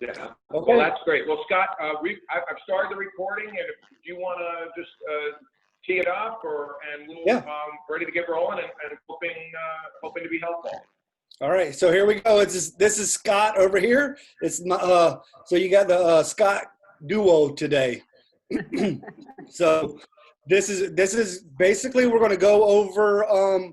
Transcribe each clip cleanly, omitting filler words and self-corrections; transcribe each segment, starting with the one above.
Yeah. Okay. Well, that's great. Well, Scott, I've started the recording, and if you want to just tee it up, and we'll ready to get rolling, and hoping to be helpful. All right, so here we go. This is Scott over here. It's my, so you got the Scott duo today. So this is basically, we're going to go over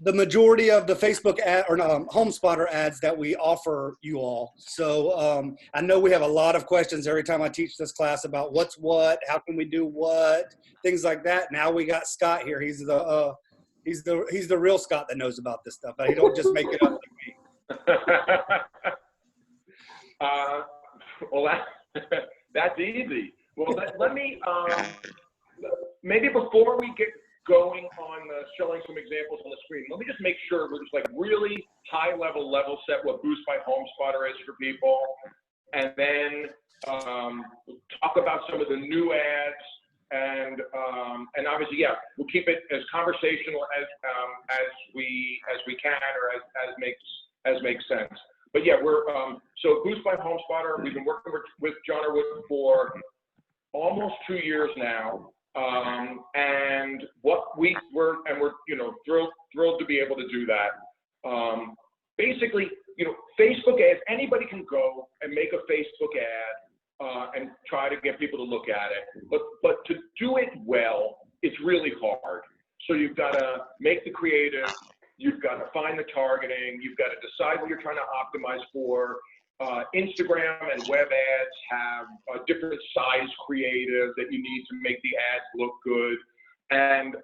the majority of the Facebook ad or Homespotter ads that we offer you all. So I know we have a lot of questions every time I teach this class about what's what, how can we do what, things like that. Now we got Scott here. He's the real Scott that knows about this stuff. But he don't just make it up like me. Well, that's easy. Well, let me maybe before we get going on showing some examples on the screen, let me just make sure we're just like really high level set what Boost by Homespotter is for people, and then talk about some of the new ads, and obviously, yeah, we'll keep it as conversational as we can, or as makes sense. But yeah, we're so Boost by Homespotter. We've been working with John Wood for almost 2 years now. And we're thrilled to be able to do that. Basically, Facebook ads, anybody can go and make a Facebook ad and try to get people to look at it. But to do it well, it's really hard. So you've got to make the creative, you've got to find the targeting, you've got to decide what you're trying to optimize for. Instagram and web ads have a different size creative that you need to make the ads look good, and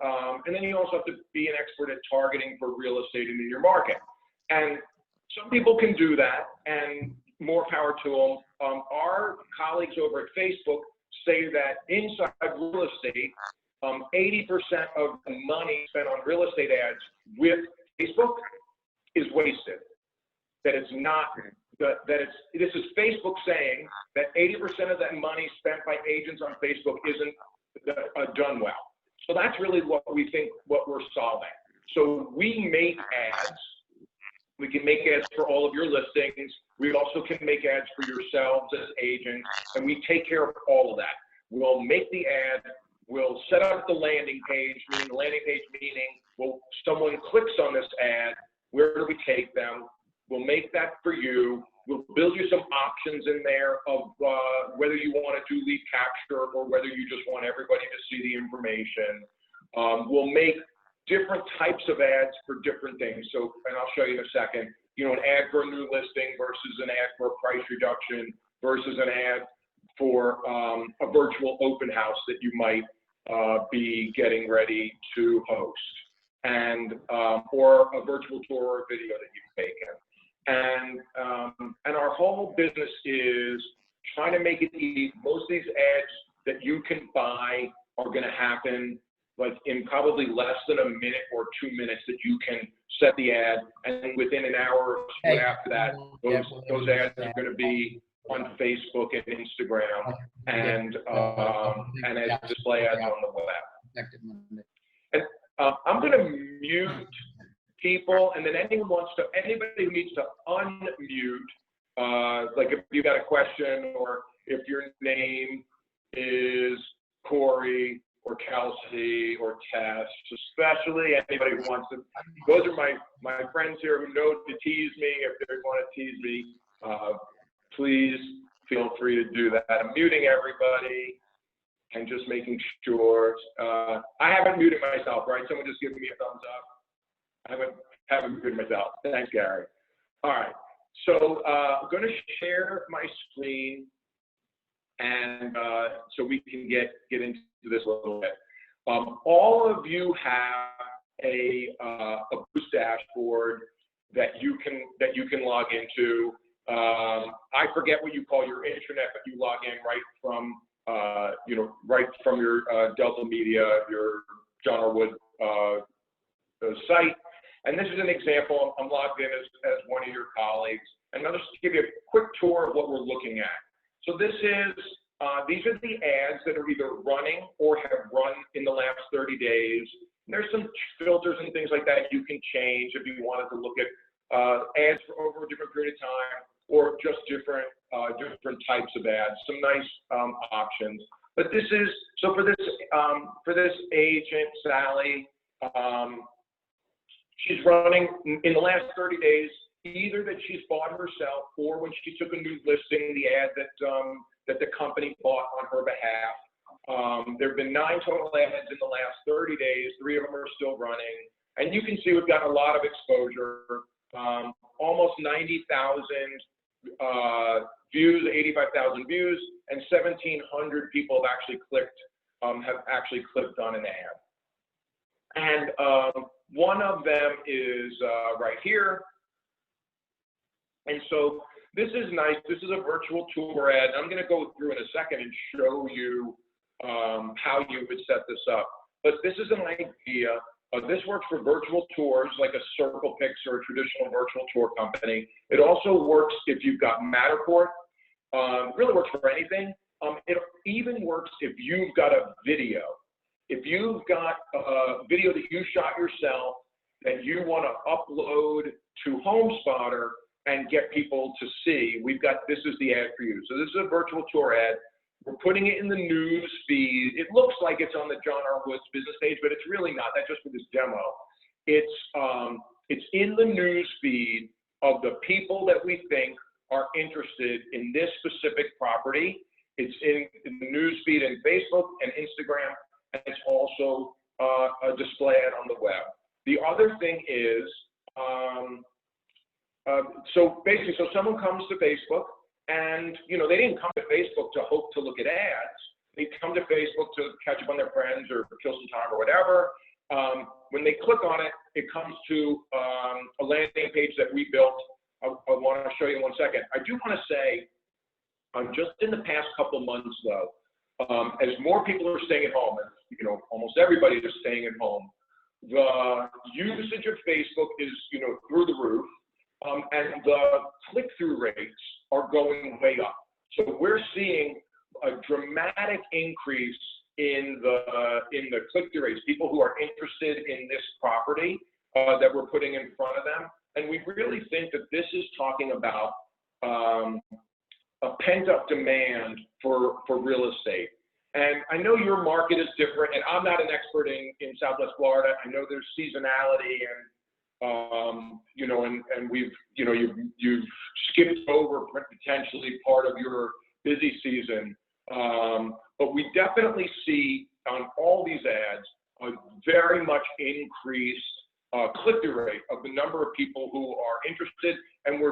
then you also have to be an expert at targeting for real estate in your market. And some people can do that, and more power to them. Our colleagues over at Facebook say that inside real estate, 80% of the money spent on real estate ads with Facebook is wasted. That it's not. This is Facebook saying that 80% of that money spent by agents on Facebook isn't done well. So that's really what we think, what we're solving. So we make ads. We can make ads for all of your listings. We also can make ads for yourselves as agents, and we take care of all of that. We'll make the ad. We'll set up the landing page, well, someone clicks on this ad, where do we take them? We'll make that for you. We'll build you some options in there of whether you want to do lead capture or whether you just want everybody to see the information. We'll make different types of ads for different things. So, and I'll show you in a second, an ad for a new listing versus an ad for a price reduction versus an ad for a virtual open house that you might be getting ready to host, and or a virtual tour or video that you've taken. And our whole business is trying to make it easy. Most of these ads that you can buy are going to happen like in probably less than a minute or 2 minutes that you can set the ad, and within an hour or so after that, those ads are going to be on Facebook and Instagram and as display ads on the web. And I'm going to mute people, and then anybody who needs to unmute, like if you got a question or if your name is Corey or Kelsey or Tess, especially anybody who wants to, those are my friends here who know to tease me. If they want to tease me, please feel free to do that. I'm muting everybody and just making sure. I haven't muted myself, right? Someone just give me a thumbs up. I haven't muted myself. Thanks, Gary. All right. So I'm going to share my screen, and so we can get into this a little bit. All of you have a Boost dashboard that you can log into. I forget what you call your intranet, but you log in right from your Delta Media, your John R. Wood site. And this is an example. I'm logged in as one of your colleagues, and I'll just give you a quick tour of what we're looking at. So this is these are the ads that are either running or have run in the last 30 days There's some filters and things like that you can change if you wanted to look at ads for over a different period of time, or just different types of ads. Some nice options. But this is, so for this agent, Sally, she's running in the last 30 days, either that she's bought herself, or when she took a new listing, the ad that the company bought on her behalf. There have been 9 total ads in the last 30 days. 3 of them are still running. And you can see we've got a lot of exposure, almost 90,000 views, 85,000 views, and 1,700 people have actually clicked on an ad. And one of them is right here. And so this is nice. This is a virtual tour ad. I'm going to go through in a second and show you how you would set this up. But this is an idea. This works for virtual tours, like a Circle Pix or a traditional virtual tour company. It also works if you've got Matterport. It really works for anything. It even works if you've got a video. If you've got a video that you shot yourself that you want to upload to Homespotter and get people to see, this is the ad for you. So this is a virtual tour ad. We're putting it in the news feed. It looks like it's on the John R. Woods business page, but it's really not. That's just for this demo. It's in the news feed of the people that we think are interested in this specific property. It's in the news feed in Facebook and Instagram, and it's also a display ad on the web. The other thing is, so basically, so someone comes to Facebook, and they didn't come to Facebook to hope to look at ads. They come to Facebook to catch up on their friends or kill some time or whatever. When they click on it, it comes to a landing page that we built. I want to show you in 1 second. I do want to say, just in the past couple of months, though, as more people are staying at home, and almost everybody is staying at home, the usage of Facebook is through the roof. And the click-through rates are going way up. So we're seeing a dramatic increase in the click-through rates, people who are interested in this property that we're putting in front of them. And we really think that this is talking about a pent-up demand for real estate. And I know your market is different, and I'm not an expert in Southwest Florida. I know there's seasonality and and you've skipped over potentially part of your busy season. But we definitely see on all these ads a very much increased click-through rate of the number of people who are interested, and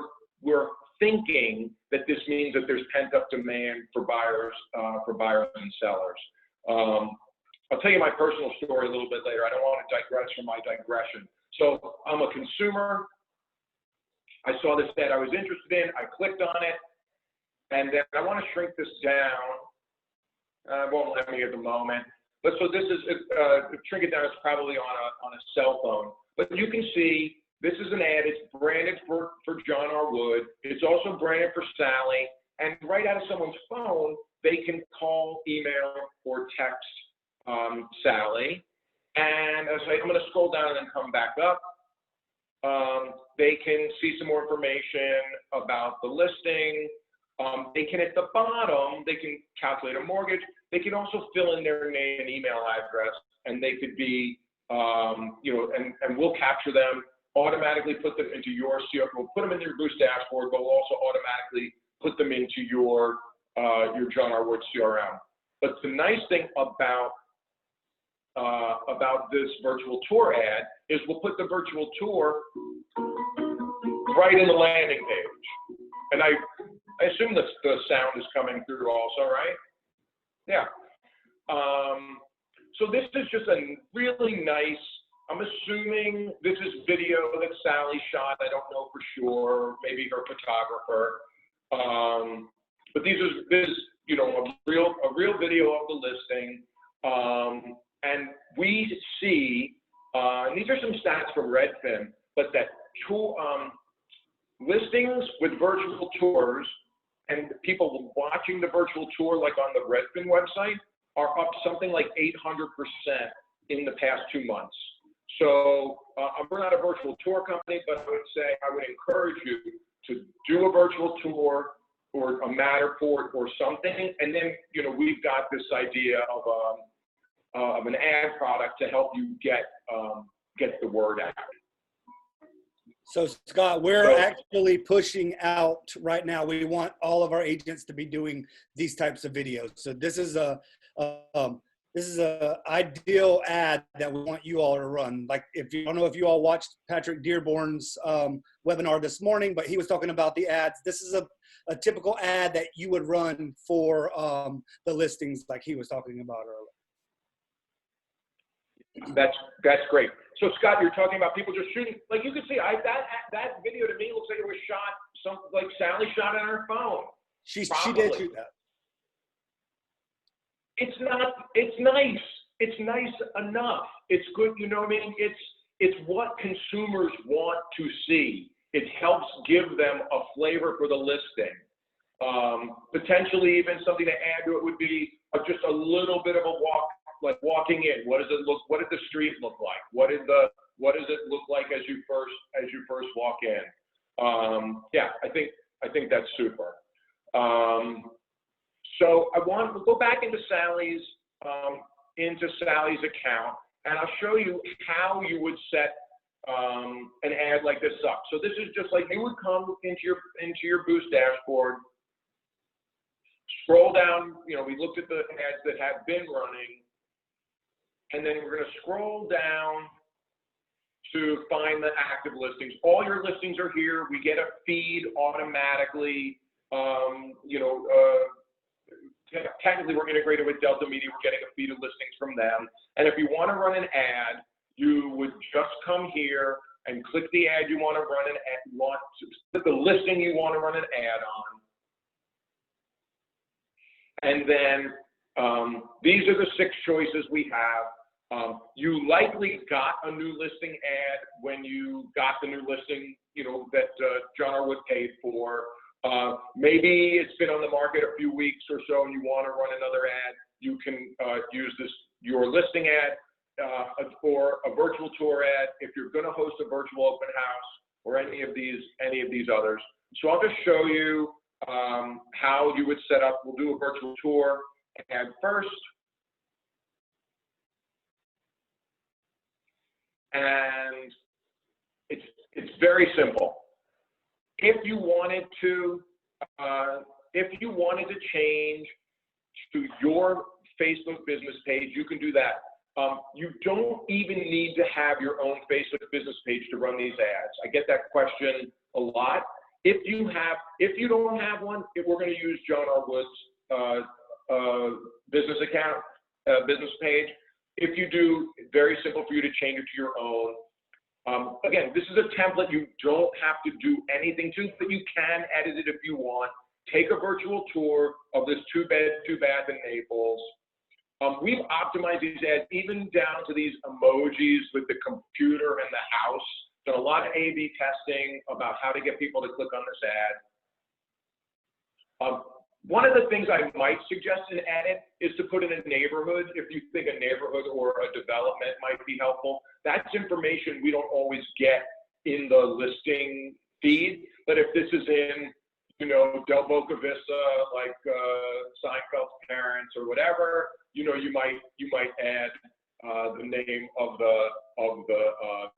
we're thinking that this means that there's pent-up demand for buyers and sellers. I'll tell you my personal story a little bit later. I don't want to digress from my digression. So I'm a consumer. I saw this ad I was interested in. I clicked on it, and then I want to shrink this down. It won't let me at the moment. But so this is shrink it down. It's probably on a cell phone. But you can see this is an ad. It's branded for John R. Wood. It's also branded for Sally. And right out of someone's phone, they can call, email, or text Sally. And as I'm going to scroll down and then come back up. They can see some more information about the listing. They can, at the bottom, they can calculate a mortgage. They can also fill in their name and email address, and they could be, and we'll capture them, automatically put them into your CRM. We'll put them in your Boost dashboard, but we'll also automatically put them into your John R. Wood CRM. But the nice thing about this virtual tour ad is we'll put the virtual tour right in the landing page. And I assume that the sound is coming through also, right? Yeah. So this is just a really nice, I'm assuming this is video that Sally shot. I don't know for sure, maybe her photographer. But this is a real video of the listing. And we see, and these are some stats from Redfin, but that listings with virtual tours and people watching the virtual tour, like on the Redfin website, are up something like 800% in the past 2 months. So we're not a virtual tour company, but I would encourage you to do a virtual tour or a Matterport or something, and then we've got this idea of an ad product to help you get the word out. So Scott, we're actually pushing out right now. We want all of our agents to be doing these types of videos. So this is a ideal ad that we want you all to run. Like, I don't know if you all watched Patrick Dearborn's webinar this morning, but he was talking about the ads. This is a typical ad that you would run for the listings, like he was talking about earlier. That's great. So Scott, you're talking about people just shooting. Like you can see, that video to me looks like it was shot like Sally shot on her phone. She did shoot that. It's nice. It's nice enough. It's good. You know what I mean? It's what consumers want to see. It helps give them a flavor for the listing. Potentially even something to add to it would be just a little bit of a walk, like walking in. What does it look? What did the street look like? What does it look like as you first walk in? Yeah, I think that's super. So I want to go back into Sally's account, and I'll show you how you would set an ad like this up. So this is just like you would come into your Boost dashboard, scroll down. We looked at the ads that have been running, and then we're going to scroll down to find the active listings. All your listings are here. We get a feed automatically. Technically, we're integrated with Delta Media. We're getting a feed of listings from them. And if you want to run an ad, you would just come here and click the ad you want to run click the listing you want to run an ad on. And then these are the 6 choices we have. You likely got a new listing ad when you got the new listing, that John R. Wood paid for. Maybe it's been on the market a few weeks or so and you want to run another ad. You can use your listing ad or a virtual tour ad if you're going to host a virtual open house or any of these others. So I'll just show you how you would set up. We'll do a virtual tour ad first. And it's very simple. If you wanted to change to your Facebook business page, you can do that. You don't even need to have your own Facebook business page to run these ads. I get that question a lot. If you don't have one, we're going to use John R. Wood's business account, business page. If you do, it's very simple for you to change it to your own. Again, this is a template you don't have to do anything to, but you can edit it if you want. Take a virtual tour of this 2-bed, 2-bath in Naples. We've optimized these ads even down to these emojis with the computer and the house. Done a lot of A/B testing about how to get people to click on this ad. One of the things I might suggest in edit is to put in a neighborhood if you think a neighborhood or a development might be helpful. That's information we don't always get in the listing feed, but if this is in, Del Boca Vista, like Seinfeld's parents or whatever, you might add the name of the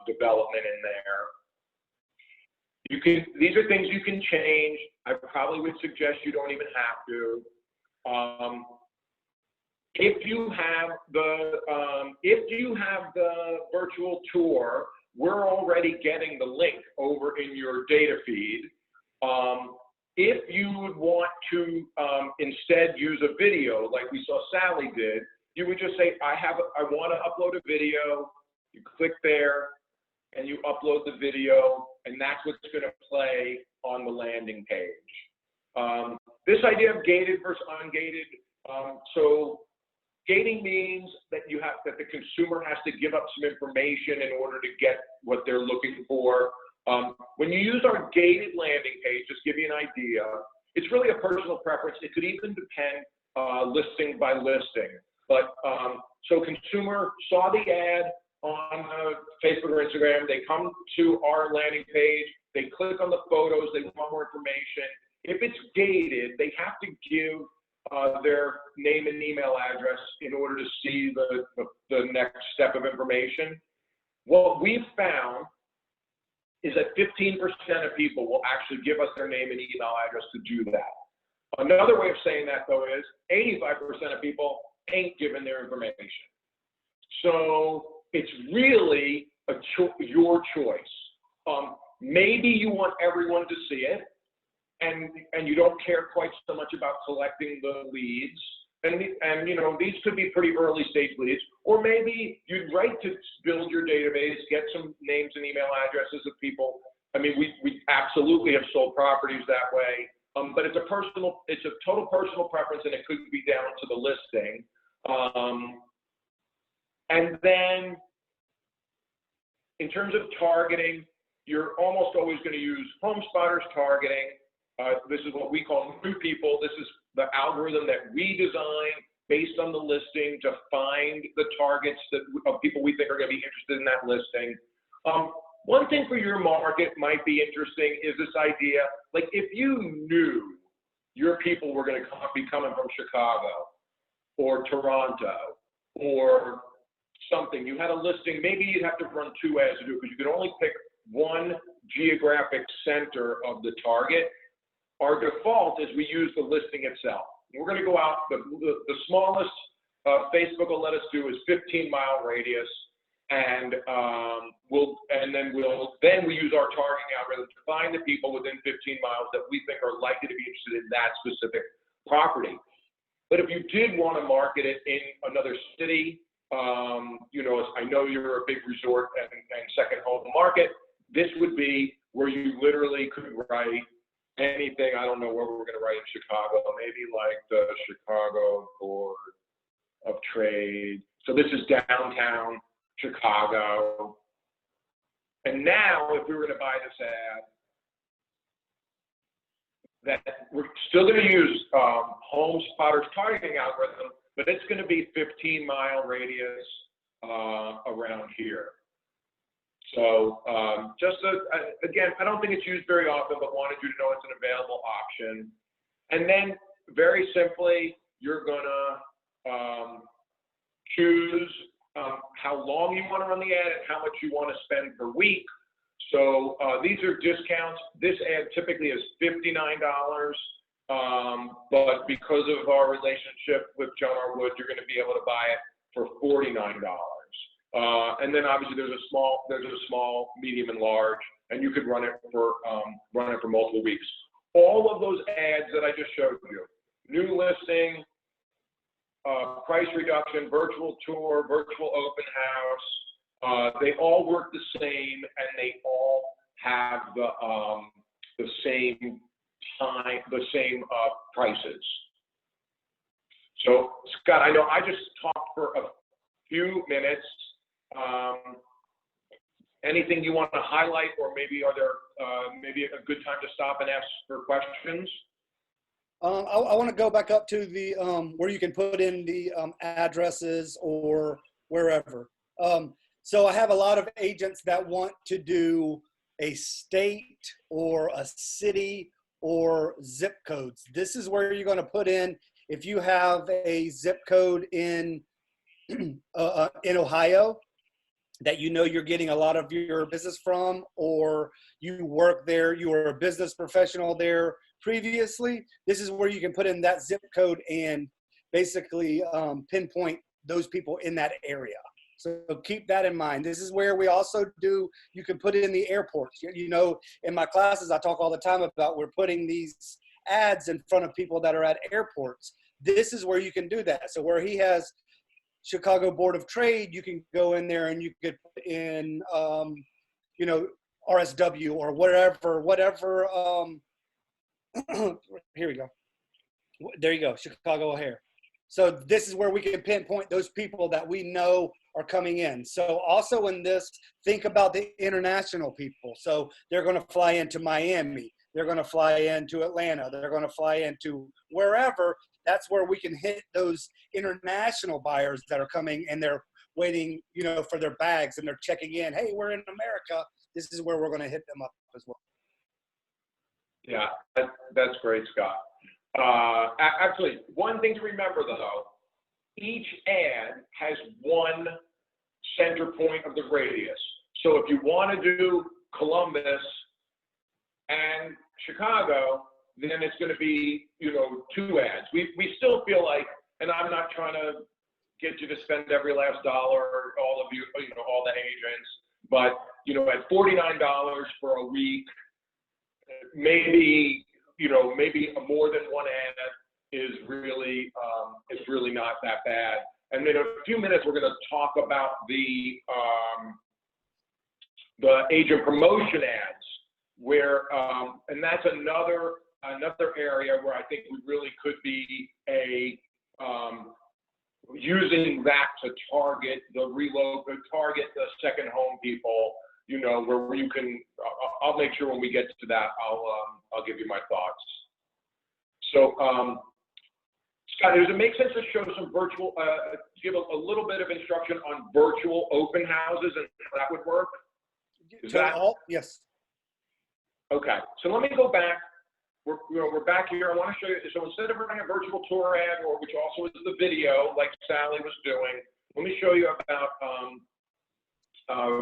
development in there. These are things you can change. I probably would suggest you don't even have to. If you have the virtual tour, we're already getting the link over in your data feed. If you would want to instead use a video like we saw Sally did, you would just say, I want to upload a video. You click there and you upload the video, and that's what's going to play on the landing page. This idea of gated versus ungated. So gating means that that the consumer has to give up some information in order to get what they're looking for. When you use our gated landing page, just give you an idea, it's really a personal preference. It could even depend listing by listing. But so consumer saw the ad on Facebook or Instagram, they come to our landing page, they click on the photos, they want more information. If it's gated, they have to give their name and email address in order to see the next step of information. What we've found is that 15% of people will actually give us their name and email address to do that. Another way of saying that, though, is 85% of people ain't given their information. So it's really your choice. Maybe you want everyone to see it, and you don't care quite so much about collecting the leads. And you know, these could be pretty early stage leads, or maybe you'd like to build your database, get some names and email addresses of people. I mean, we absolutely have sold properties that way, but it's a total personal preference, and it could be down to the listing. And then in terms of targeting, you're almost always going to use Homespotter's targeting. This is what we call new people. This is the algorithm that we design based on the listing to find the targets of people we think are going to be interested in that listing. One thing for your market might be interesting is this idea, like if you knew your people were going to be coming from Chicago or Toronto or something, you had a listing, maybe you'd have to run 2 ads to do it because you could only pick one geographic center of the target. Our default is we use the listing itself. We're going to go out, the smallest Facebook will let us do is 15-mile radius, and then we use our targeting algorithm to find the people within 15 miles that we think are likely to be interested in that specific property. But if you did want to market it in another city, you know, I know you're a big resort and second home market, this would be where you literally could write anything. I don't know where we're going to write in Chicago, maybe like the Chicago Board of Trade. So this is downtown Chicago. And now if we were to buy this ad, that we're still going to use Homespotter's targeting algorithm, but it's going to be 15-mile radius around here. So again, I don't think it's used very often, but wanted you to know it's an available option. And then very simply, you're gonna choose how long you want to run the ad and how much you want to spend per week. So these are discounts. This ad typically is $59, but because of our relationship with John R. Wood, you're going to be able to buy it for $49. And then obviously there's a small, medium, and large, and you could run it for multiple weeks. All of those ads that I just showed you, new listing, price reduction, virtual tour, virtual open house, they all work the same, and they all have the same time, the same prices. So Scott, I know I just talked for a few minutes. Anything you want to highlight, or maybe are there maybe a good time to stop and ask for questions? I want to go back up to the where you can put in the addresses or wherever. So I have a lot of agents that want to do a state or a city or zip codes. This is where you're going to put in, if you have a zip code in Ohio that you know you're getting a lot of your business from, or you work there, you were a business professional there previously, this is where you can put in that zip code and basically pinpoint those people in that area. So keep that in mind. This is where we also do, you can put in the airports. You know, in my classes, I talk all the time about we're putting these ads in front of people that are at airports. This is where you can do that. So where he has Chicago Board of Trade, you can go in there and you could put in, you know, RSW or whatever, here we go. There you go, Chicago O'Hare. So this is where we can pinpoint those people that we know are coming in. So also in this, think about the international people. So they're going to fly into Miami. They're going to fly into Atlanta. They're going to fly into wherever. that's where we can hit those international buyers that are coming and they're waiting, you know, for their bags and they're checking in. Hey, we're in America. This is where we're going to hit them up as well. Yeah, that's great, Scott. Actually, one thing to remember though, each ad has one center point of the radius. So if you want to do Columbus and Chicago, then it's going to be, you know, 2 ads. We still feel like, and I'm not trying to get you to spend every last dollar, all of you, you know, all the agents, but, you know, at $49 for a week, maybe, you know, maybe more than 1 ad is really not that bad. And in a few minutes, we're going to talk about the agent promotion ads, where, and that's another area where I think we really could be using that to target target the second home people, you know, where you can, I'll make sure when we get to that, I'll give you my thoughts. So, Scott, does it make sense to show some virtual, give a little bit of instruction on virtual open houses and how that would work? Yes. Okay, so let me go back. We're back here. I want to show you. So instead of running a virtual tour ad, or which also is the video, like Sally was doing, let me show you about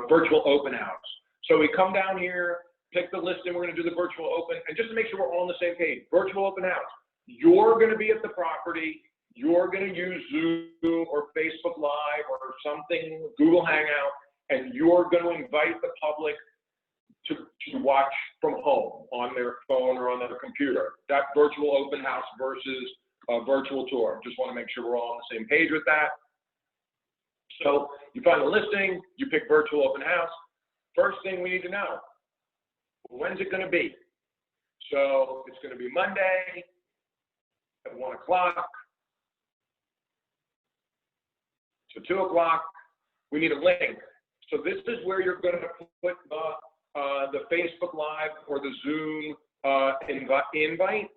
virtual open house. So we come down here, pick the listing. We're going to do the virtual open, and just to make sure we're all on the same page, virtual open house. You're going to be at the property. You're going to use Zoom or Facebook Live or something, Google Hangout, and you're going to invite the public to watch from home on their phone or on their computer. That virtual open house versus a virtual tour. Just want to make sure we're all on the same page with that. So you find a listing, you pick virtual open house. First thing we need to know, when's it going to be? So it's going to be Monday at 1 o'clock. So 2 o'clock, we need a link. So this is where you're going to put the Facebook Live or the Zoom invite.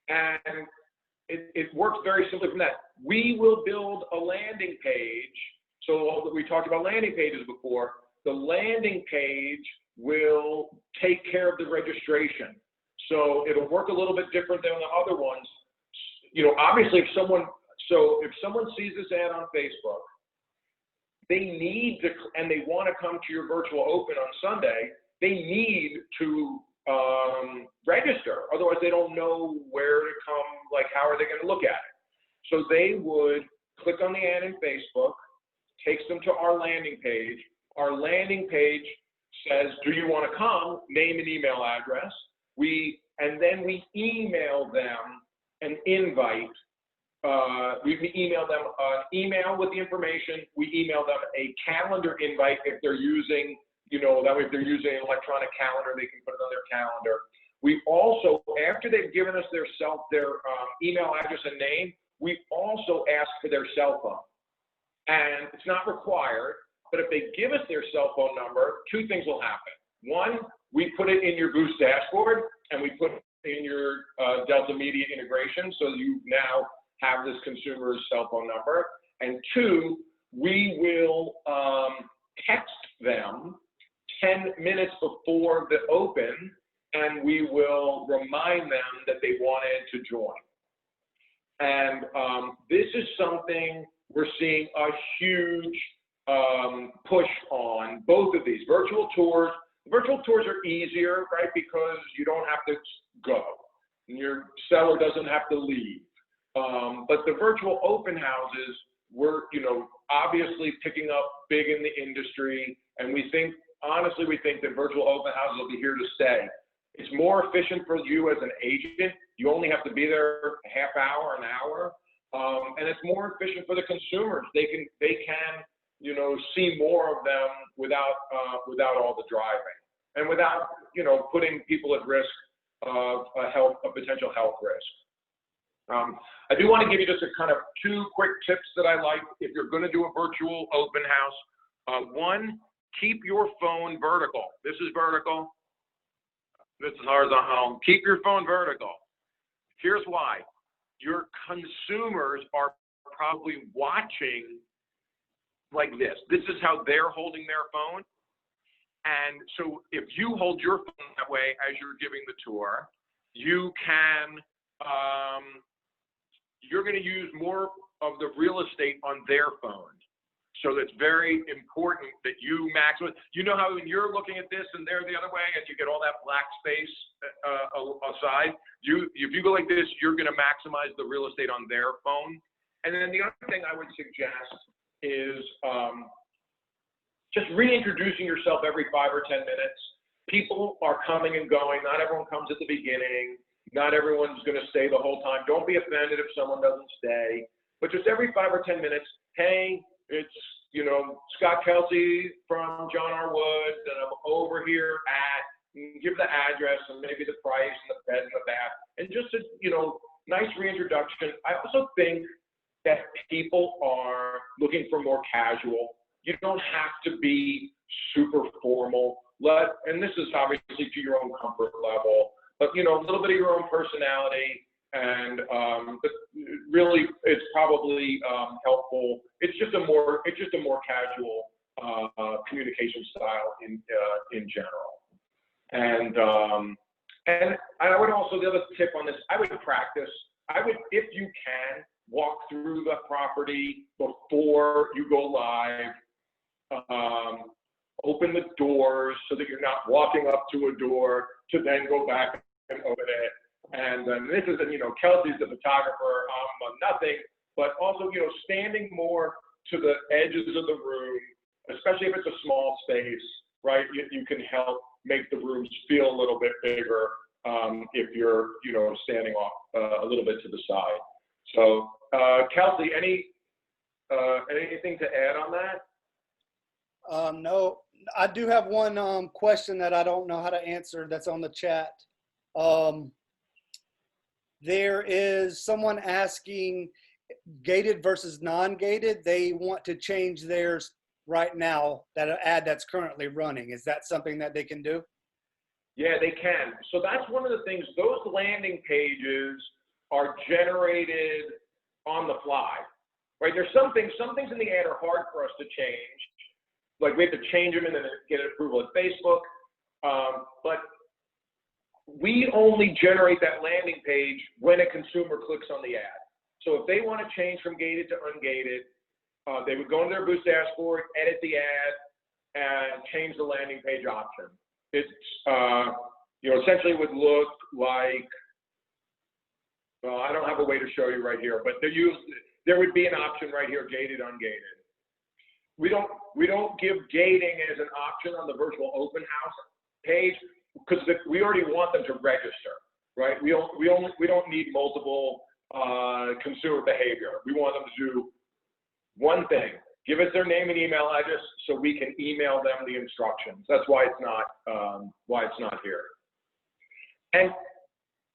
And it works very simply from that. We will build a landing page. So we talked about landing pages before. The landing page will take care of the registration. So it'll work a little bit different than the other ones. You know, obviously if someone sees this ad on Facebook, they need to, and they want to come to your virtual open on Sunday, they need to register. Otherwise, they don't know where to come, like how are they going to look at it? So they would click on the ad in Facebook, takes them to our landing page. Our landing page says, do you want to come? Name and email address. And then we email them an invite. We email them an email with the information. We email them a calendar invite if they're using, you know, that way if they're using an electronic calendar, they can put it on their calendar. We also, after they've given us their email address and name, we also ask for their cell phone. And it's not required, but if they give us their cell phone number, 2 things will happen. One, we put it in your Boost dashboard, and we put it in your Delta Media integration, so you now have this consumer's cell phone number. And 2, we will text them 10 minutes before the open, and we will remind them that they wanted to join. And this is something we're seeing a huge push on, both of these. Virtual tours. Virtual tours are easier, right, because you don't have to go. And your seller doesn't have to leave. But the virtual open houses, we're, you know, obviously picking up big in the industry, and we think, honestly, we think that virtual open houses will be here to stay. It's more efficient for you as an agent. You only have to be there a half hour, an hour, and it's more efficient for the consumers. They can, you know, see more of them without all the driving, and without, you know, putting people at risk of a potential health risk. I do want to give you just a kind of 2 quick tips that I like if you're going to do a virtual open house. One, keep your phone vertical. This is vertical. This is horizontal. Keep your phone vertical. Here's why. your consumers are probably watching like this. This is how they're holding their phone. And so if you hold your phone that way as you're giving the tour, you can, you're going to use more of the real estate on their phone. So it's very important that you maximize. You know how when you're looking at this and they're the other way and you get all that black space aside, if you go like this, you're going to maximize the real estate on their phone. And then the other thing I would suggest is just reintroducing yourself every 5 or 10 minutes. People are coming and going. Not everyone comes at the beginning. Not everyone's going to stay the whole time. Don't be offended if someone doesn't stay. But just every 5 or 10 minutes, hey, it's, you know, Scott Kelsey from John R. Woods, and I'm over here at, give the address and maybe the price and the bed and the bath, and just a, you know, nice reintroduction. I also think that people are looking for more casual. You don't have to be super formal. And this is obviously to your own comfort level, but, you know, a little bit of your own personality. And but really, it's probably helpful. It's just a more casual communication style in general. And I would also, the other tip on this, I would practice. I would, if you can, walk through the property before you go live. Open the doors so that you're not walking up to a door to then go back and open it. And this is, you know, Kelsey's the photographer, nothing, but also, you know, standing more to the edges of the room, especially if it's a small space, right? You can help make the rooms feel a little bit bigger if you're, you know, standing off a little bit to the side. So, Kelsey, anything to add on that? No, I do have one question that I don't know how to answer that's on the chat. There is someone asking gated versus non-gated. They want to change theirs right now, that ad that's currently running. Is that something that they can do? Yeah, they can. So that's one of the things. Those landing pages are generated on the fly, right? There's some things in the ad are hard for us to change. Like we have to change them and then get approval at Facebook. But we only generate that landing page when a consumer clicks on the ad. So if they want to change from gated to ungated, they would go into their Boost dashboard, edit the ad, and change the landing page option. It's, you know, essentially would look like, well, I don't have a way to show you right here, but there would be an option right here, gated, ungated. We don't give gating as an option on the virtual open house page, because we already want them to register, right? We don't need multiple consumer behavior. We want them to do one thing: give us their name and email address so we can email them the instructions. That's why it's not here. And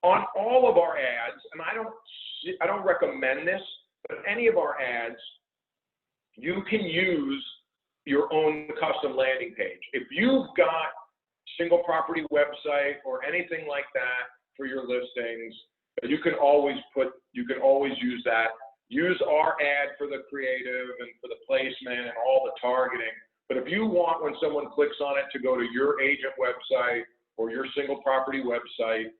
on all of our ads, and I don't recommend this, but any of our ads, you can use your own custom landing page. If you've got single property website or anything like that for your listings, you can always use that. Use our ad for the creative and for the placement and all the targeting. But if you want, when someone clicks on it, to go to your agent website or your single property website,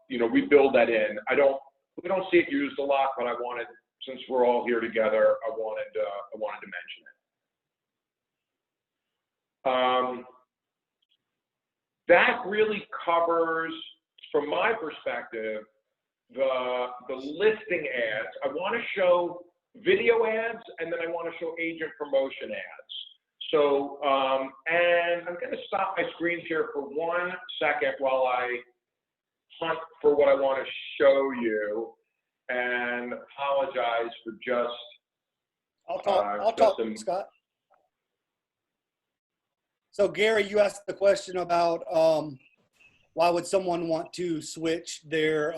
you know, we build that in. We don't see it used a lot, but since we're all here together, I wanted to mention it. That really covers, from my perspective, the listing ads. I want to show video ads, and then I want to show agent promotion ads. So, and I'm going to stop my screen here for 1 second while I hunt for what I want to show you, and apologize for just. I'll talk, Scott. So Gary, you asked the question about why would someone want to switch their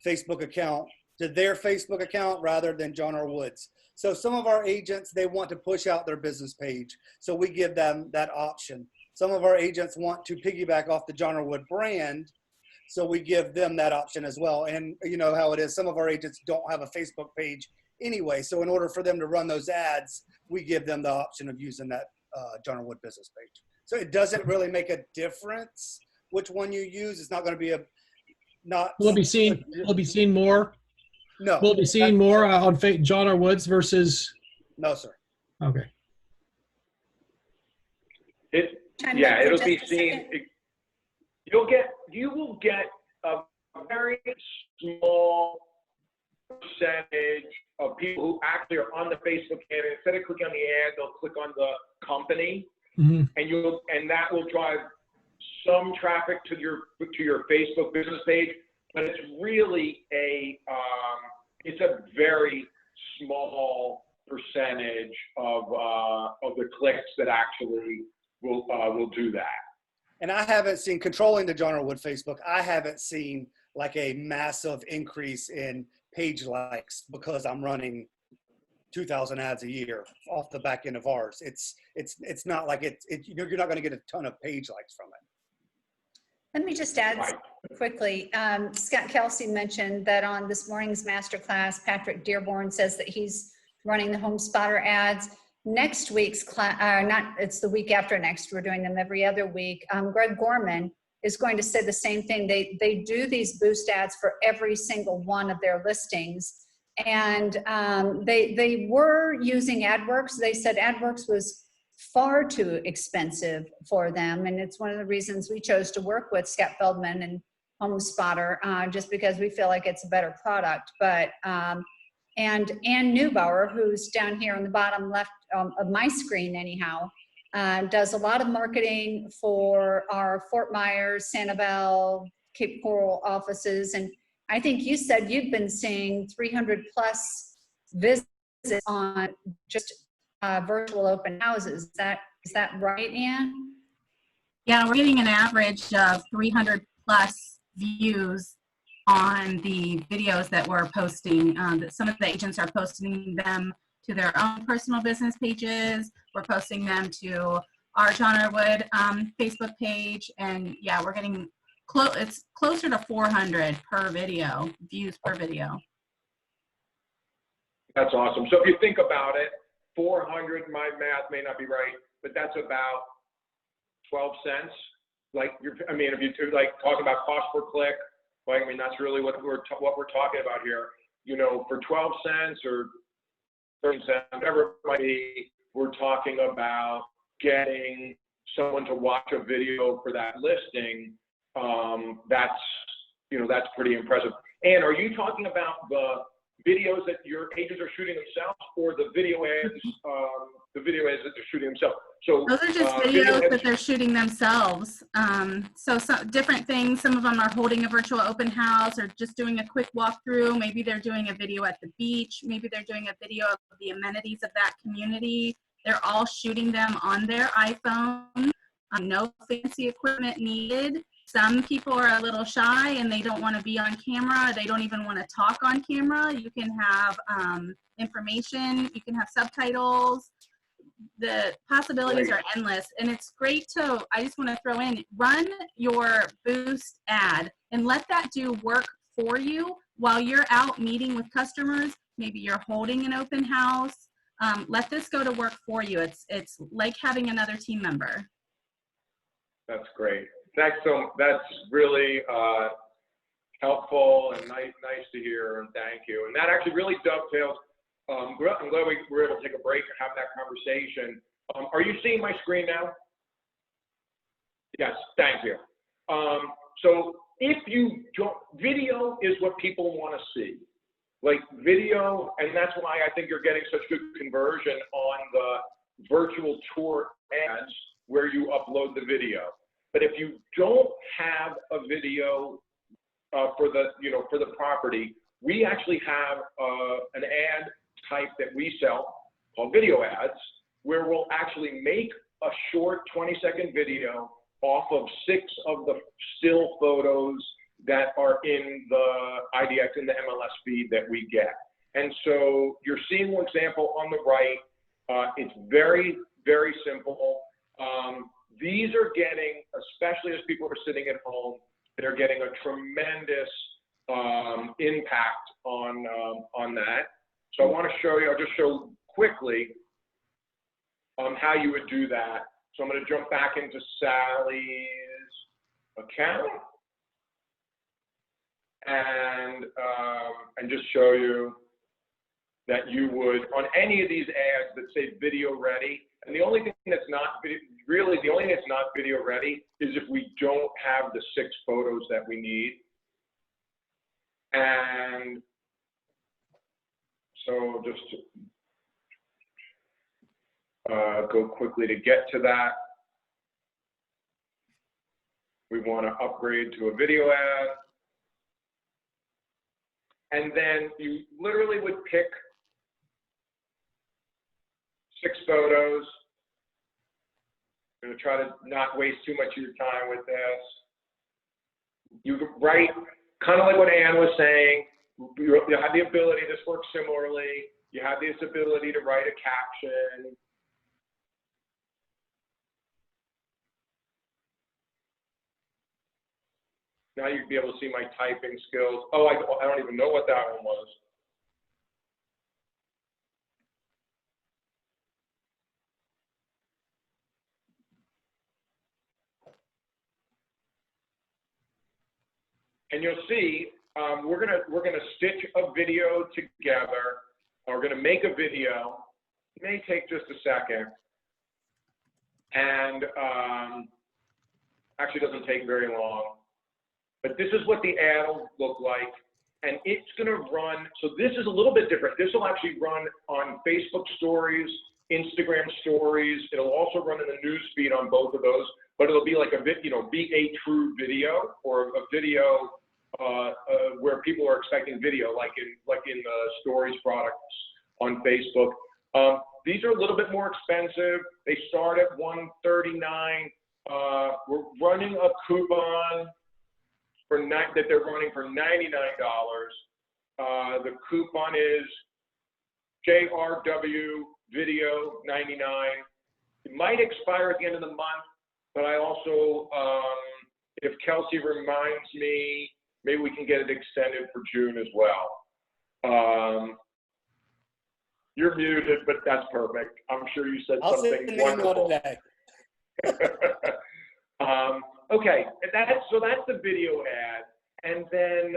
Facebook account to their Facebook account rather than John R. Woods. So some of our agents, they want to push out their business page. So we give them that option. Some of our agents want to piggyback off the John R. Wood brand. So we give them that option as well. And you know how it is. Some of our agents don't have a Facebook page anyway. So in order for them to run those ads, we give them the option of using that John Wood business page. So it doesn't really make a difference which one you use. It's not going to be We'll be seeing more. No. We'll be seeing more on John R. Woods versus. No, sir. Okay. It'll be seen. You will get a very small percentage of people who actually are on the Facebook ad. Instead of clicking on the ad, they'll click on the company, and that will drive some traffic to your Facebook business page. But it's really it's a very small percentage of the clicks that actually will do that. And I haven't seen, controlling the John R. Wood Facebook, I haven't seen like a massive increase in page likes because I'm running 2,000 ads a year off the back end of ours. It's not like you're not going to get a ton of page likes from it. Let me just add quickly. Scott Kelsey mentioned that on this morning's masterclass, Patrick Dearborn says that he's running the Homespotter ads. Next week's class, it's the week after next, we're doing them every other week. Greg Gorman is going to say the same thing. They do these boost ads for every single one of their listings. And they were using AdWorks. They said AdWorks was far too expensive for them. And it's one of the reasons we chose to work with Scott Feldman and Homespotter, just because we feel like it's a better product. But and Ann Neubauer, who's down here on the bottom left of my screen anyhow, does a lot of marketing for our Fort Myers, Sanibel, Cape Coral offices. And I think you said you've been seeing 300 plus visits on just virtual open houses. Is that right, Ann? Yeah, we're getting an average of 300 plus views on the videos that we're posting. Some of the agents are posting them to their own personal business pages. We're posting them to our John R. Wood Facebook page. And yeah, we're getting it's closer to 400 per video, views per video. That's awesome. So if you think about it, 400, my math may not be right, but that's about 12 cents. Like if you like talking about cost per click, like, that's really what we're talking about here. You know, for 12 cents or 30 cents, whatever it might be, we're talking about getting someone to watch a video for that listing. That's pretty impressive. And are you talking about the videos that your agents are shooting themselves, or the video ads? The video ads that they're shooting themselves. So those are just videos that they're shooting themselves. So some different things. Some of them are holding a virtual open house or just doing a quick walkthrough. Maybe they're doing a video at the beach. Maybe they're doing a video of the amenities of that community. They're all shooting them on their iPhone. No fancy equipment needed. Some people are a little shy and they don't want to be on camera. They don't even want to talk on camera. You can have information. You can have subtitles. The possibilities are endless, and it's great to, I just want to throw in, run your boost ad and let that do work for you while you're out meeting with customers. Maybe you're holding an open house. Let this go to work for you. It's like having another team member. That's great. That's really helpful and nice to hear, and thank you. And that actually really dovetails. I'm glad we were able to take a break and have that conversation. Are you seeing my screen now? Yes, thank you. So if you don't, video is what people want to see. Like video, and that's why I think you're getting such good conversion on the virtual tour ads where you upload the video. But if you don't have a video for the property, we actually have an ad type that we sell called video ads, where we'll actually make a short 20-second video off of 6 of the still photos that are in the IDX, in the MLS feed that we get. And so you're seeing one example on the right. It's very, very simple. These are getting, especially as people are sitting at home, they're getting a tremendous impact on that. So I want to show you, I'll just show quickly how you would do that. So I'm going to jump back into Sally's account and just show you that you would, on any of these ads that say video ready, and the only thing that's not video, really the only thing that's not video ready is if we don't have the 6 photos that we need. And so just go quickly to get to that. We want to upgrade to a video ad. And then you literally would pick 6 photos. I'm going to try to not waste too much of your time with this. You could write, kind of like what Ann was saying, you have the ability, this works similarly, you have this ability to write a caption. Now you'd be able to see my typing skills. Oh, I don't even know what that one was. And you'll see we're gonna stitch a video together. We're gonna make a video. It may take just a second, and actually doesn't take very long. But this is what the ad will look like, and it's gonna run. So this is a little bit different. This will actually run on Facebook Stories, Instagram Stories. It'll also run in the news feed on both of those. But it'll be like be a true video, or a video where people are expecting video, like in the Stories products on Facebook. These are a little bit more expensive. They start at $139. We're running a coupon that they're running for $99. The coupon is JRW Video 99. It might expire at the end of the month, but I also, if Kelsey reminds me, maybe we can get it extended for June as well. You're muted, but that's perfect. I'm sure you said something wonderful. Today. Okay, so that's the video ad. And then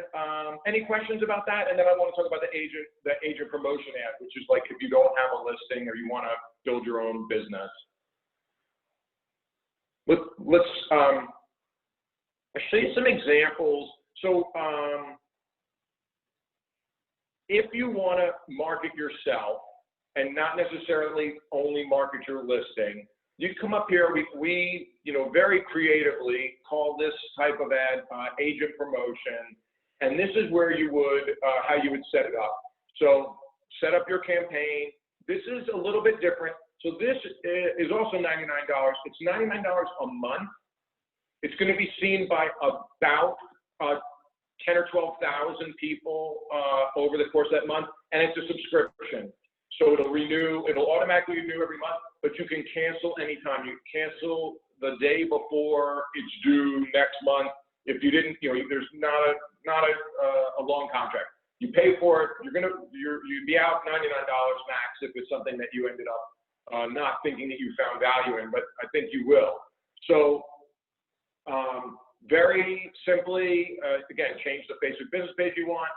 any questions about that? And then I want to talk about the agent promotion ad, which is like if you don't have a listing or you want to build your own business. Let's I'll show you some examples. So if you want to market yourself and not necessarily only market your listing, you come up here. We very creatively call this type of ad agent promotion, and this is where you would how you would set it up. So set up your campaign. This is a little bit different. So this is also $99. It's $99 a month. It's going to be seen by about 10 or 12,000 people over the course of that month, and it's a subscription. So it'll automatically renew every month, but you can cancel anytime. You can cancel the day before it's due next month. If you didn't, there's not a long contract. You pay for it. You'd be out $99 max if it's something that you ended up not thinking that you found value in, but I think you will. So very simply, again, change the Facebook business page you want,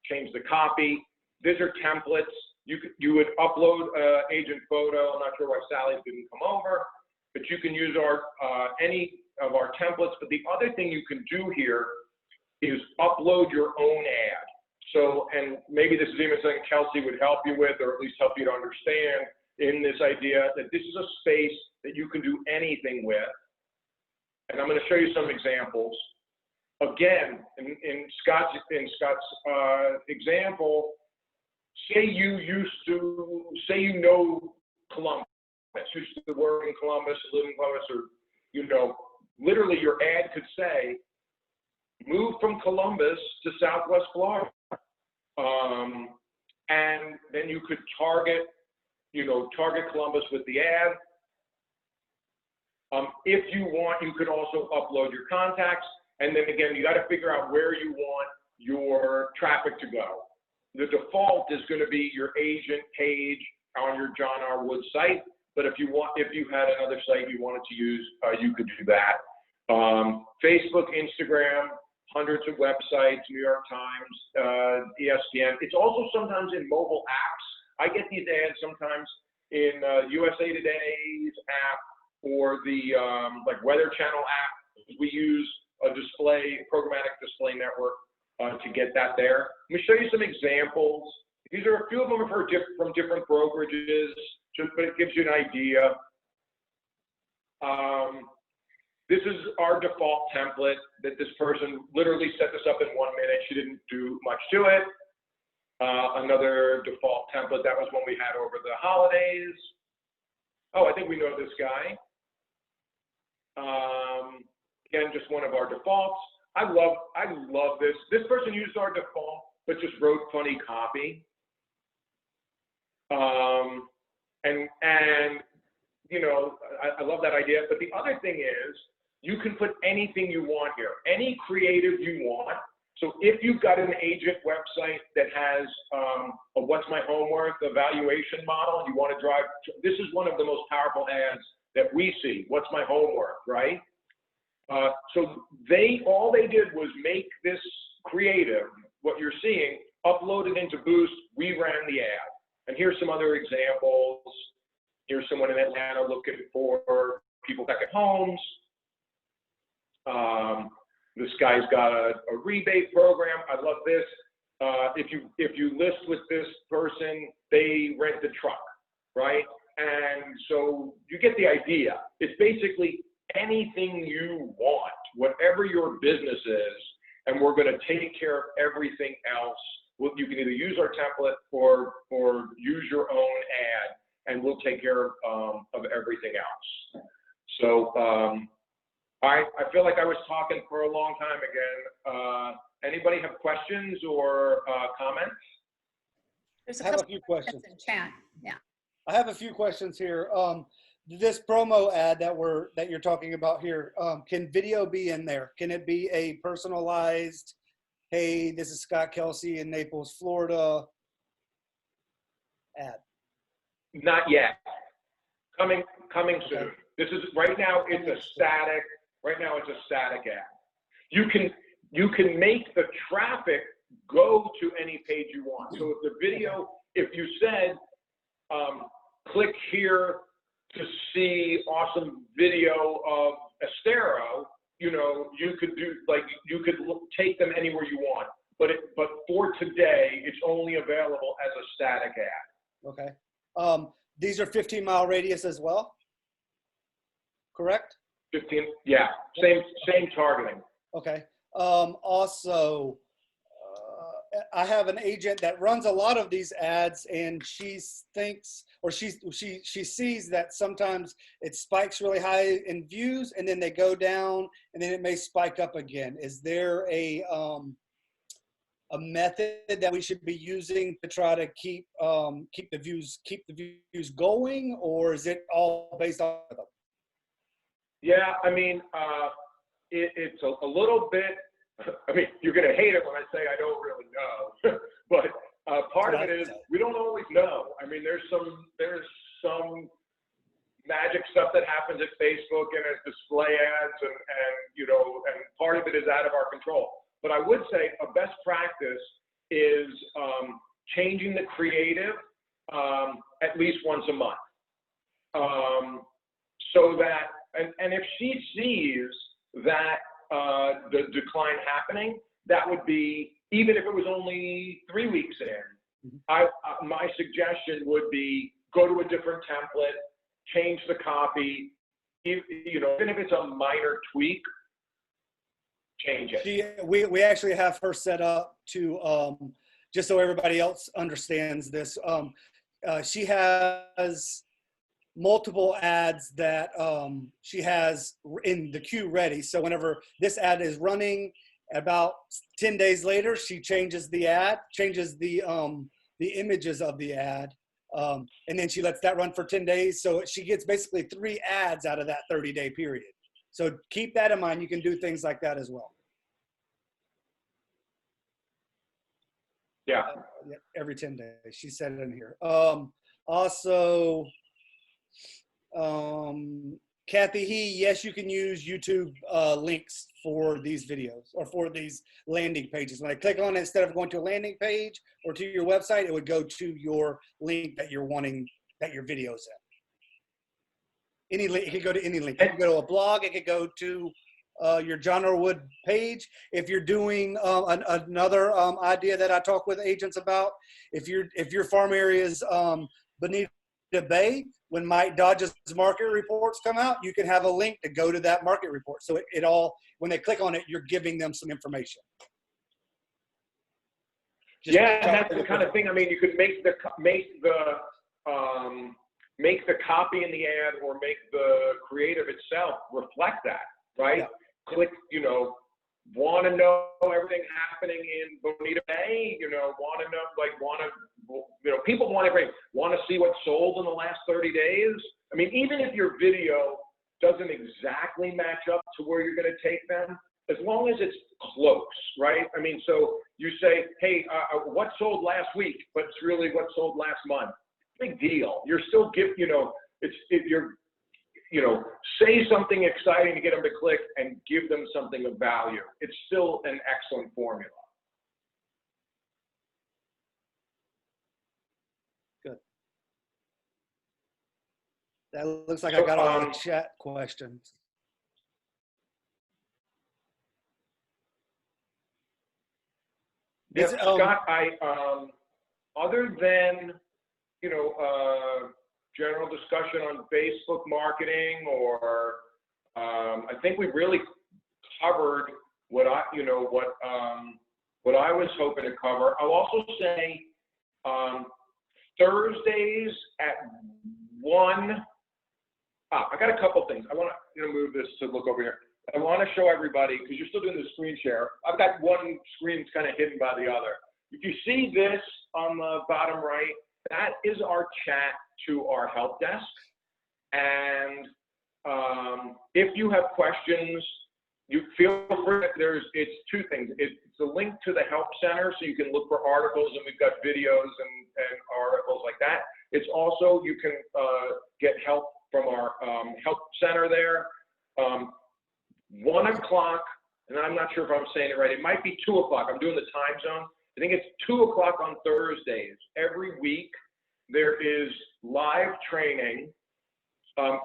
change the copy. These are templates. You would upload agent photo. I'm not sure why Sally didn't come over, but you can use any of our templates. But the other thing you can do here is upload your own ad. So, and maybe this is even something Kelsey would help you with, or at least help you to understand in this idea that this is a space that you can do anything with. And I'm going to show you some examples. Again, in Scott's example, say you know Columbus, used to work in Columbus, live in Columbus, or literally your ad could say, move from Columbus to Southwest Florida, and then you could target Columbus with the ad. If you want, you could also upload your contacts, And then again, you got to figure out where you want your traffic to go. The default is going to be your agent page on your John R. Woods site. But if you had another site you wanted to use, you could do that. Facebook, Instagram, hundreds of websites, New York Times, ESPN. It's also sometimes in mobile apps. I get these ads sometimes in USA Today's app or the like Weather Channel app. We use a programmatic display network to get that there. Let me show you some examples. These are a few of them from different brokerages, but it gives you an idea. This is our default template that this person literally set this up in 1 minute. She didn't do much to it. Another default template, that was one we had over the holidays. Oh, I think we know this guy. Again, just one of our defaults. I love this. This person used our default, but just wrote funny copy. And you know, I love that idea. But the other thing is, you can put anything you want here, any creative you want. So if you've got an agent website that has a what's my home worth evaluation model, and you want to drive, this is one of the most powerful ads that we see. What's my home worth, right? So all they did was make this creative, what you're seeing, upload it into Boost. We ran the ad. And here's some other examples. Here's someone in Atlanta looking for people back at homes. This guy's got a rebate program. I love this. If you list with this person, they rent the truck, right? And so you get the idea. It's basically anything you want, whatever your business is, and we're going to take care of everything else. You can either use our template or use your own ad, and we'll take care of everything else. So I feel like I was talking for a long time again. Anybody have questions or comments? There's I have a few questions in chat. Yeah. I have a few questions here. This promo ad that you're talking about here, can video be in there? Can it be a personalized, hey, this is Scott Kelsey in Naples, Florida ad? Not yet. Coming soon. Okay. This is right now. It's a static. Right now, it's a static ad. You can make the traffic go to any page you want. So if the video, if you said, click here to see awesome video of Estero, you know, you could take them anywhere you want. But for today, it's only available as a static ad. Okay. These are 15-mile radius as well, correct? 15, yeah, same targeting. Okay. Also, I have an agent that runs a lot of these ads, and she thinks, or she sees that sometimes it spikes really high in views, and then they go down, and then it may spike up again. Is there a method that we should be using to try to keep the views going, or is it all based on them? Yeah, I mean, it's a little bit. I mean, you're going to hate it when I say I don't really know, but part of it is we don't always know. I mean, there's some magic stuff that happens at Facebook and at display ads, and you know, and part of it is out of our control. But I would say a best practice is changing the creative at least once a month, so that and if she sees that the decline happening, that would be, even if it was only 3 weeks in, my suggestion would be go to a different template, change the copy, you know, even if it's a minor tweak, change it. We actually have her set up to, just so everybody else understands this, she has multiple ads that she has in the queue ready. So whenever this ad is running, about 10 days later, she changes the ad, changes the images of the ad, and then she lets that run for 10 days. So she gets basically 3 ads out of that 30-day period. So keep that in mind. You can do things like that as well. Yeah. Every 10 days. She said it in here. Also, Kathy yes, you can use YouTube links for these videos or for these landing pages. When I click on it, instead of going to a landing page or to your website, it would go to your link that you're wanting that your video's in. Any link, it could go to any link. It could go to a blog. It could go to your John R. Wood page. If you're doing another idea that I talk with agents about, if your farm area is Bonita Bay, when Mike Dodge's market reports come out, you can have a link to go to that market report. So it all, when they click on it, you're giving them some information. Yeah, and that's the kind of thing. I mean, you could make the copy in the ad or make the creative itself reflect that, right? Yeah. Click, want to know everything happening in Bonita Bay, people want to see what sold in the last 30 days. I mean, even if your video doesn't exactly match up to where you're going to take them, as long as it's close, right? I mean, so you say, hey, what sold last week, but it's really what sold last month. Big deal. You're still say something exciting to get them to click and give them something of value. It's still an excellent formula. Good. That looks like I got all the chat questions. Yeah, Scott, other than, general discussion on Facebook marketing, or I think we really covered what I was hoping to cover. I'll also say Thursdays at 1. I got a couple things. I want to move this to look over here. I want to show everybody, because you're still doing the screen share. I've got one screen that's kind of hidden by the other. If you see this on the bottom right, that is our chat to our help desk. And if you have questions, you feel free. It's two things. It's a link to the help center, so you can look for articles, and we've got videos and articles like that. It's also, you can get help from our help center there. 1 o'clock, and I'm not sure if I'm saying it right. It might be 2 o'clock. I'm doing the time zone. I think it's 2 o'clock on Thursdays. Every week there is live training.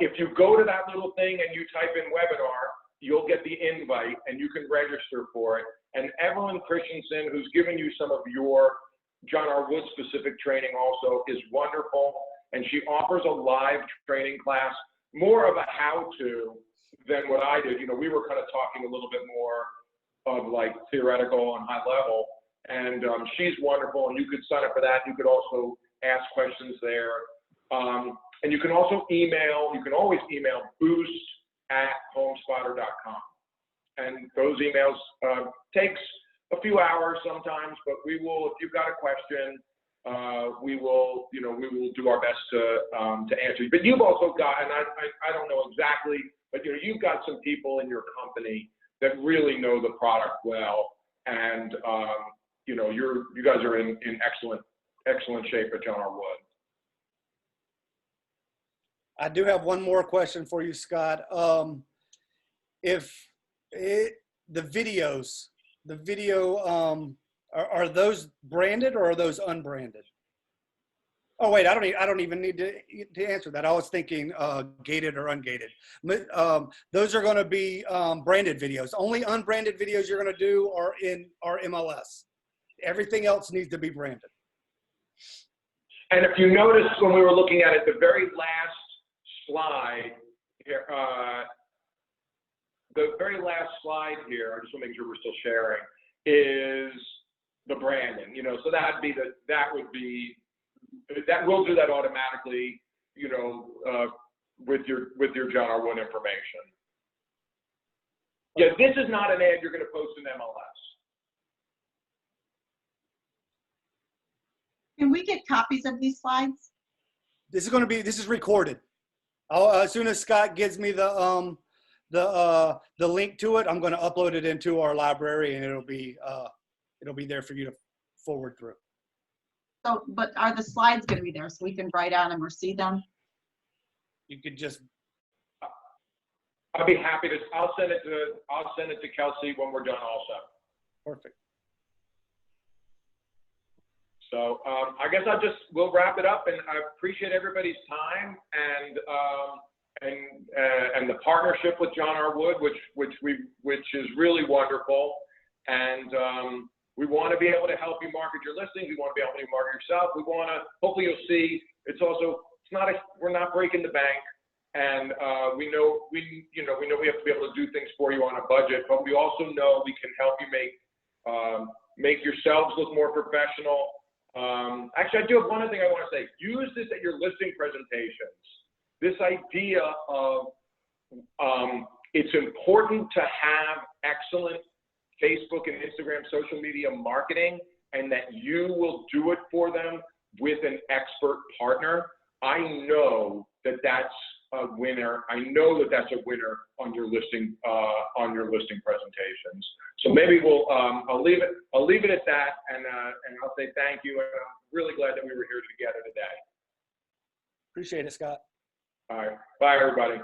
If you go to that little thing and you type in webinar, you'll get the invite and you can register for it. And Evelyn Christensen, who's given you some of your John R. Wood specific training also, is wonderful. And she offers a live training class, more of a how-to than what I did. We were kind of talking a little bit more of like theoretical and high level. And she's wonderful, and you could sign up for that. You could also ask questions there. And you can also always email boost@homespotter.com. And those emails takes a few hours sometimes, but we will, if you've got a question, we will do our best to answer you. But you've also got, and I don't know exactly, but you've got some people in your company that really know the product well, and you guys are in excellent shape at John R. Wood. I do have one more question for you, Scott. The video, are those branded or are those unbranded? Oh wait, I don't even need to answer that. I was thinking gated or ungated. Those are going to be branded videos. Only unbranded videos you're going to do are in our MLS. Everything else needs to be branded. And if you notice when we were looking at it, the very last slide here, I just want to make sure we're still sharing, is the branding. So we'll do that automatically, with your John R. Wood information. Yeah, this is not an ad you're going to post in MLS. Can we get copies of these slides? This is recorded. As soon as Scott gives me the link to it, I'm going to upload it into our library, and it'll be there for you to forward through. So, but are the slides going to be there so we can write on them or see them? You could just, I'd be happy to, I'll send it to Kelsey when we're done also. perfect. So I guess we'll wrap it up, and I appreciate everybody's time and the partnership with John R. Wood, which is really wonderful. And we want to be able to help you market your listings. We want to be able to market yourself. We want to, hopefully you'll see, we're not breaking the bank. And we know we have to be able to do things for you on a budget, but we also know we can help you make yourselves look more professional. Actually, I do have one other thing I want to say. Use this at your listing presentations. This idea of it's important to have excellent Facebook and Instagram social media marketing, and that you will do it for them with an expert partner. I know that that's a winner. I know that that's a winner on your listing presentations. So maybe I'll leave it at that, and I'll say thank you. And I'm really glad that we were here together today. Appreciate it, Scott. All right. Bye, everybody.